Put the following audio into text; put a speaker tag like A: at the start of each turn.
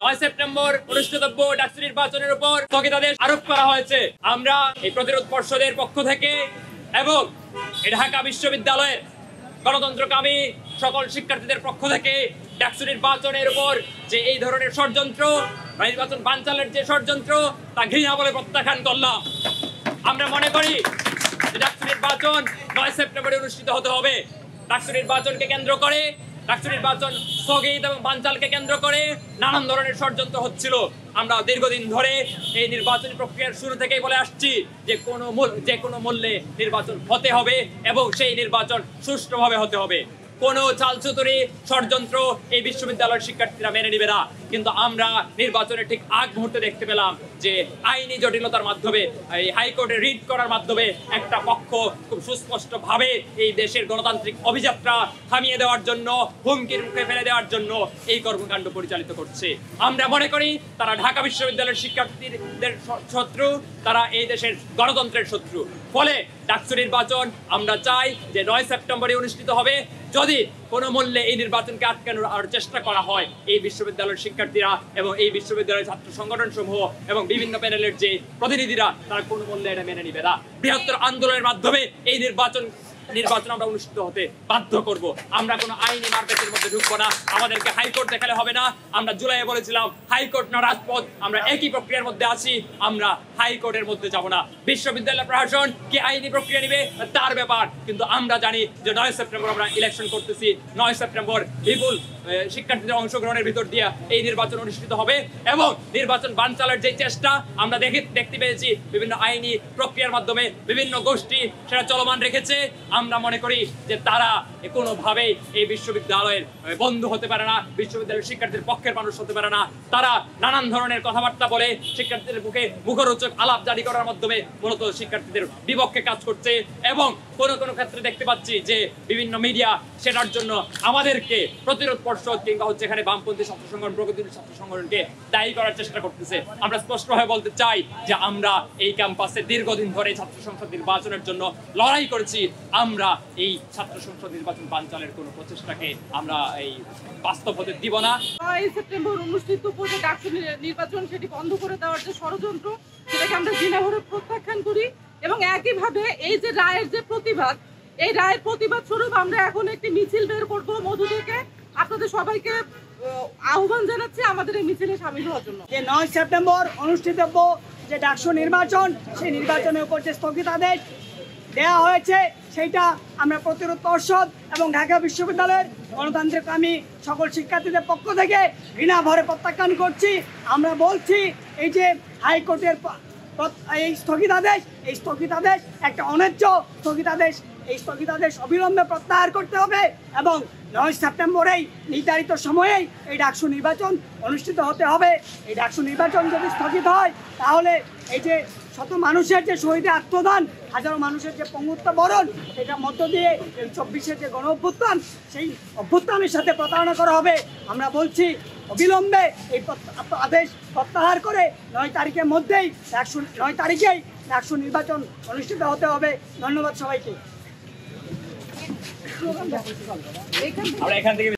A: 9 September অনুষ্ঠিতব্য ডাকসু নির্বাচনের উপর স্থগিতাদেশ আরোপ করা হয়েছে। আমরা এই প্রতিরোধ পর্ষদের পক্ষ থেকে এবং ঢাকা বিশ্ববিদ্যালয়ের গণতন্ত্রকামী সকল শিক্ষার্থীদের পক্ষ থেকে ডাকসু নির্বাচনের উপর যে এই ধরনের ষড়যন্ত্র, নির্বাচন বানচালের যে ষড়যন্ত্র, তা ঘৃণা বলে প্রত্যাখ্যান করলাম। আমরা মনে করি যে ডাকসু নির্বাচন 9 সেপ্টেম্বরে অনুষ্ঠিত হতে হবে। ডাকসু নির্বাচনকে কেন্দ্র করে, ডাকসু নির্বাচন স্থগিত এবং বানচালকে কেন্দ্র করে নানান ধরনের ষড়যন্ত্র হচ্ছিল। আমরা দীর্ঘদিন ধরে এই নির্বাচনী প্রক্রিয়ার শুরু থেকেই বলে আসছি যে কোনো মূল্যে নির্বাচন হতে হবে এবং সেই নির্বাচন সুষ্ঠুভাবে হতে হবে। কোনো চালচুতুরি ষড়যন্ত্র এই বিশ্ববিদ্যালয়ের শিক্ষার্থীরা মেনে নিবে না। কিন্তু আমরা নির্বাচনের ঠিক আগ মুহূর্তে দেখতে পেলাম যে আইনি জটিলতার মাধ্যমে এই হাইকোর্টে রিট করার মাধ্যমে একটা পক্ষ খুব সুস্পষ্টভাবে এই দেশের গণতান্ত্রিক অভিযাত্রা থামিয়ে দেওয়ার জন্য, হুমকির মুখে ফেলে দেওয়ার জন্য এই কর্মকাণ্ড পরিচালিত করছে। আমরা মনে করি তারা ঢাকা বিশ্ববিদ্যালয়ের শিক্ষার্থীদের শত্রু, তারা এই দেশের গণতন্ত্রের শত্রু। ফলে ডাকসু নির্বাচন আমরা চাই যে 9 সেপ্টেম্বরে অনুষ্ঠিত হবে। যদি কোনো মূল্যে এই নির্বাচনকে আটকানোর চেষ্টা করা হয়, এই বিশ্ববিদ্যালয়ের শিক্ষার্থীরা এবং এই বিশ্ববিদ্যালয়ের ছাত্র সংগঠন সমূহ এবং বিভিন্ন প্যানেলের যে প্রতিনিধিরা তারা কোনো মূল্যে এটা মেনে নিবে না। বৃহত্তর আন্দোলনের মাধ্যমে এই নির্বাচন আমরা অনুষ্ঠিত হতে বাধ্য করব। আমরা কোনো আইনি মার্কেটের মধ্যে ঢুকবো না। আমাদেরকে হাইকোর্ট দেখালে হবে না। আমরা জুলাইয়ে বলেছিলাম হাইকোর্ট না রাজপথ, আমরা একই প্রক্রিয়ার মধ্যে আছি, আমরা হাইকোর্টের মধ্যে যাব না। বিশ্ববিদ্যালয় প্রশাসন কি আইনি প্রক্রিয়া নিবে তার ব্যাপার, কিন্তু আমরা জানি যে 9 সেপ্টেম্বর আমরা ইলেকশন করতেছি। 9 সেপ্টেম্বর বিপুল শিক্ষার্থীদের অংশগ্রহণের ভিতর দিয়ে এই নির্বাচন অনুষ্ঠিত হবে এবং নির্বাচন বানচালের যে চেষ্টা আমরা দেখতে পেয়েছি বিভিন্ন আইনি প্রক্রিয়ার মাধ্যমে বিভিন্ন গোষ্ঠী সেটা চলমান রেখেছে। আমরা মনে করি যে তারা কোনোভাবেই এই বিশ্ববিদ্যালয়ের বন্ধু হতে পারে না, বিশ্ববিদ্যালয়ের শিক্ষার্থীদের পক্ষের মানুষ হতে পারে না। তারা নানান ধরনের কথাবার্তা বলে শিক্ষার্থীদের মুখে মুখরোচক আলাপ জারি করার মাধ্যমে মূলত শিক্ষার্থীদের বিপক্ষে কাজ করছে এবং কোনো ক্ষেত্রে দেখতে পাচ্ছি যে বিভিন্ন মিডিয়া সেটার জন্য আমাদেরকে প্রতিরোধ পর্ষদ কিংবা হচ্ছে এখানে বামপন্থী ছাত্র সংগঠন, প্রগতিশীল ছাত্র সংগঠনকে দায়ী করার চেষ্টা করতেছে। আমরা স্পষ্টভাবে বলতে চাই যে আমরা এই ক্যাম্পাসে দীর্ঘদিন ধরে ছাত্র সংসদ নির্বাচনের জন্য লড়াই করেছি। আমরা এই ছাত্র সংসদ নির্বাচন বানচালের কোনো প্রচেষ্টাকে আমরা এই বাস্তব হতে দিব না।
B: 9 সেপ্টেম্বর অনুষ্ঠিত যে ডাকসু নির্বাচন সেটি বন্ধ করে দেওয়ার যে ষড়যন্ত্র, সেটাকে আমরা ঘৃণাভরে প্রত্যাখ্যান করি এবং একইভাবে এই যে রায়ের যে প্রতিবাদ, এই রায়ের প্রতিবাদ স্বরূপ আমরা এখন একটি মিছিল বের করব মধু থেকে। আপনাদের সবাইকে আহ্বান জানাচ্ছি আমাদের এই মিছিলে শামিল হওয়ার জন্য।
C: 9 সেপ্টেম্বর অনুষ্ঠিতব্য যে ডাকসু নির্বাচন, সেই নির্বাচনের উপর যে স্থগিতাদেশ দেওয়া হয়েছে সেইটা আমরা প্রতিরোধ পর্ষদ এবং ঢাকা বিশ্ববিদ্যালয়ের গণতান্ত্রিককামী সকল শিক্ষার্থীদের পক্ষ থেকে ঘৃণা ভরে প্রত্যাখ্যান করছি। আমরা বলছি এই যে হাইকোর্টের এই স্থগিতাদেশ একটা অন্যায্য স্থগিতাদেশ। এই স্থগিতাদেশ অবিলম্বে প্রত্যাহার করতে হবে এবং 9 সেপ্টেম্বরেই নির্ধারিত সময়েই এই ডাকসু নির্বাচন অনুষ্ঠিত হতে হবে। এই ডাকসু নির্বাচন যদি স্থগিত হয় তাহলে এই যে শত মানুষের যে শহীদের আত্মদান, হাজারো মানুষের যে পঙ্গুত্ব বরণ, সেটার মধ্য দিয়ে এই 24-এর যে গণ অভ্যুত্থান, সেই অভ্যুত্থানের সাথে প্রতারণা করা হবে। আমরা বলছি অবিলম্বে এই আদেশ প্রত্যাহার করে 9 তারিখের মধ্যেই 9 তারিখেই ডাকসু নির্বাচন অনুষ্ঠিত হতে হবে। ধন্যবাদ সবাইকে।
A: আমরা এখান থেকে